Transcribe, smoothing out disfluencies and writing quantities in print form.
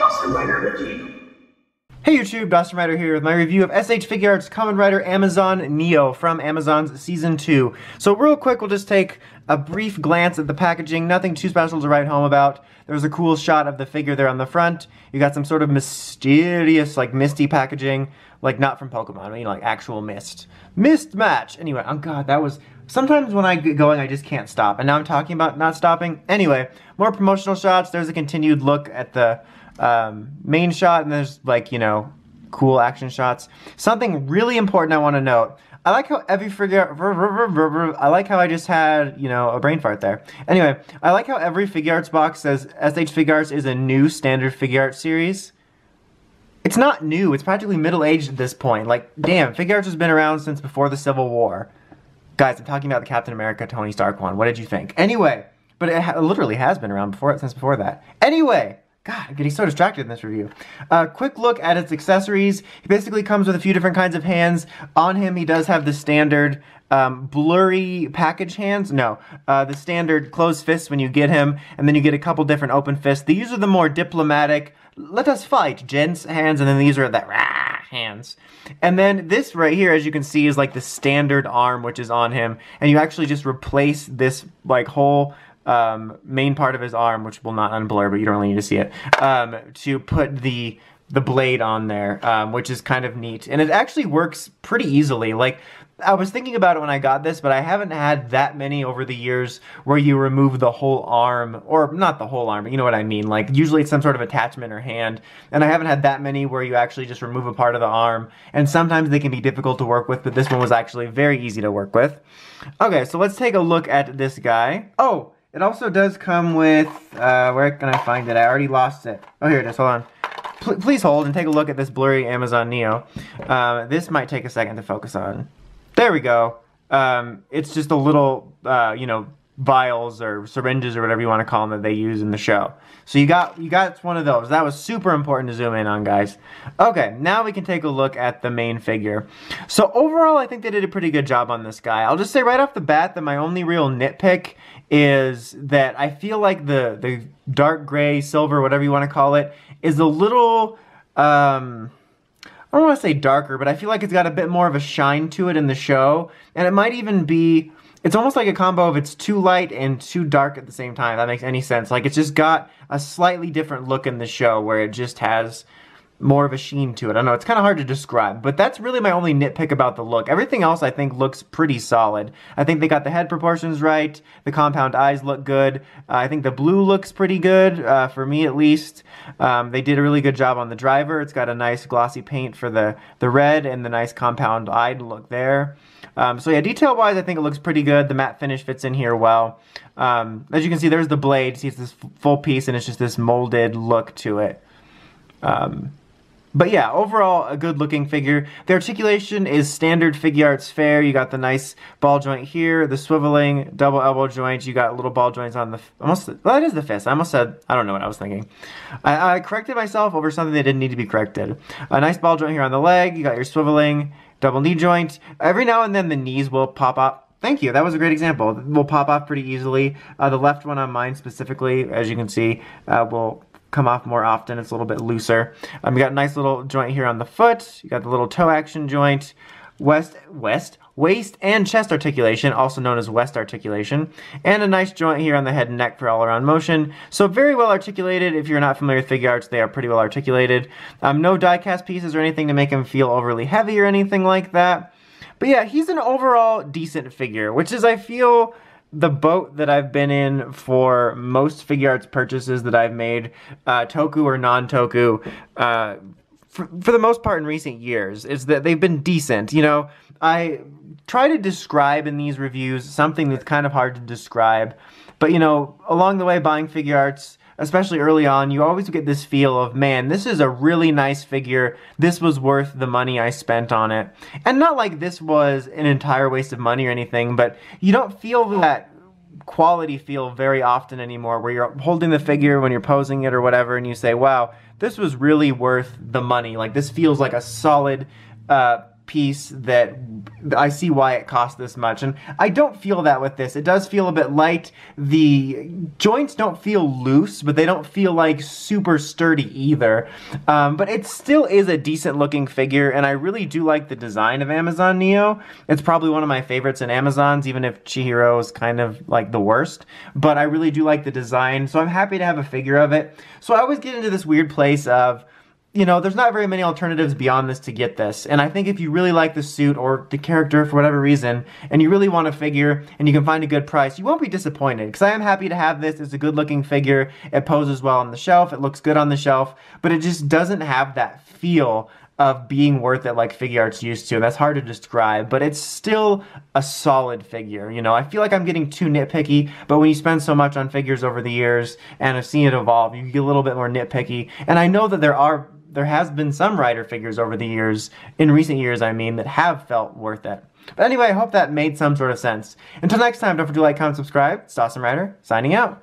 Dawson Rider with you. Hey YouTube, Dawson Rider here with my review of S.H.Figuarts Kamen Rider Amazon Neo from Amazon's Season 2. So real quick, we'll just take a brief glance at the packaging, nothing too special to write home about. There's a cool shot of the figure there on the front. You got some sort of mysterious, like misty packaging, like not from Pokemon, I mean like actual mist. Mist match! Anyway, oh god, that was... Sometimes when I get going, I just can't stop. And now I'm talking about not stopping. Anyway, more promotional shots. There's a continued look at the main shot, and there's like, you know, cool action shots. Something really important I want to note. I like how every figure, I like how I just had, you know, a brain fart there. Anyway, I like how every Figuarts box says S.H.Figuarts is a new standard Figuarts series. It's not new, it's practically middle-aged at this point. Like, damn, Figuarts has been around since before the Civil War. Guys, I'm talking about the Captain America Tony Stark one. What did you think? Anyway, but it literally has been around since before that. Anyway, God, I'm getting so distracted in this review. Quick look at its accessories. He basically comes with a few different kinds of hands. On him, he does have the standard blurry package hands. No, the standard closed fists when you get him, and then you get a couple different open fists. These are the more diplomatic, let us fight, gents hands, and then these are the rah hands. And then this right here, as you can see, is like the standard arm which is on him, and you actually just replace this like whole main part of his arm, which will not unblur, but you don't really need to see it, to put the blade on there, which is kind of neat. And it actually works pretty easily. Like, I was thinking about it when I got this, but I haven't had that many over the years where you remove the whole arm, or not the whole arm, but you know what I mean. Like, usually it's some sort of attachment or hand, and I haven't had that many where you actually just remove a part of the arm, and sometimes they can be difficult to work with, but this one was actually very easy to work with. Okay, so let's take a look at this guy. Oh! It also does come with, where can I find it? I already lost it. Oh, here it is, hold on. Please hold and take a look at this blurry Amazon Neo. This might take a second to focus on. There we go. It's just a little, you know, vials or syringes or whatever you want to call them that they use in the show. So you got one of those. That was super important to zoom in on, guys. Okay, now we can take a look at the main figure. So overall, I think they did a pretty good job on this guy. I'll just say right off the bat that my only real nitpick is that I feel like the dark gray, silver, whatever you want to call it, is a little, I don't want to say darker, but I feel like it's got a bit more of a shine to it in the show. And it might even be, it's almost like a combo of it's too light and too dark at the same time, if that makes any sense. Like, it's just got a slightly different look in the show where it just has more of a sheen to it. I don't know, it's kind of hard to describe, but that's really my only nitpick about the look. Everything else I think looks pretty solid. I think they got the head proportions right, the compound eyes look good, I think the blue looks pretty good, for me at least. They did a really good job on the driver. It's got a nice glossy paint for the red and the nice compound eyed look there. So yeah, detail-wise, I think it looks pretty good. The matte finish fits in here well. As you can see, there's the blade. See, it's this full piece, and it's just this molded look to it. But yeah, overall, a good-looking figure. The articulation is standard Figuarts fare. You got the nice ball joint here, the swiveling double elbow joint. You got little ball joints on the... well, that is the fist. I almost said... I don't know what I was thinking. I corrected myself over something that didn't need to be corrected. A nice ball joint here on the leg. You got your swiveling double knee joint. Every now and then the knees will pop up. Thank you, that was a great example. Will pop off pretty easily. The left one on mine specifically, as you can see, will come off more often. It's a little bit looser. You got a nice little joint here on the foot. You got the little toe action joint. Waist and chest articulation, also known as west articulation. And a nice joint here on the head and neck for all-around motion. So very well articulated. If you're not familiar with Figuarts, they are pretty well articulated. No die-cast pieces or anything to make him feel overly heavy or anything like that. But yeah, he's an overall decent figure, which is, I feel, the boat that I've been in for most Figuarts purchases that I've made, toku or non-toku, for the most part in recent years, is that they've been decent. You know, I try to describe in these reviews something that's kind of hard to describe, but you know, along the way buying Figuarts, especially early on, you always get this feel of, man, this is a really nice figure, this was worth the money I spent on it. And not like this was an entire waste of money or anything, but you don't feel that quality feel very often anymore, where you're holding the figure when you're posing it or whatever, and you say, wow, this was really worth the money. Like, this feels like a solid piece that I see why it cost this much. And I don't feel that with this. It does feel a bit light. The joints don't feel loose, but they don't feel like super sturdy either. But it still is a decent looking figure, and I really do like the design of Amazon Neo. It's probably one of my favorites in Amazon's, even if Chihiro is kind of like the worst. But I really do like the design, so I'm happy to have a figure of it. So I always get into this weird place of, you know, there's not very many alternatives beyond this to get this. And I think if you really like the suit or the character for whatever reason, and you really want a figure and you can find a good price, you won't be disappointed. Because I am happy to have this. It's a good looking figure. It poses well on the shelf. It looks good on the shelf. But it just doesn't have that feel of being worth it like Figuarts used to. And that's hard to describe, but it's still a solid figure. You know, I feel like I'm getting too nitpicky, but when you spend so much on figures over the years and have seen it evolve, you get a little bit more nitpicky. And I know that there has been some Rider figures over the years, in recent years I mean, that have felt worth it. But anyway, I hope that made some sort of sense. Until next time, don't forget to like, comment, subscribe. It's Awesome Rider, signing out.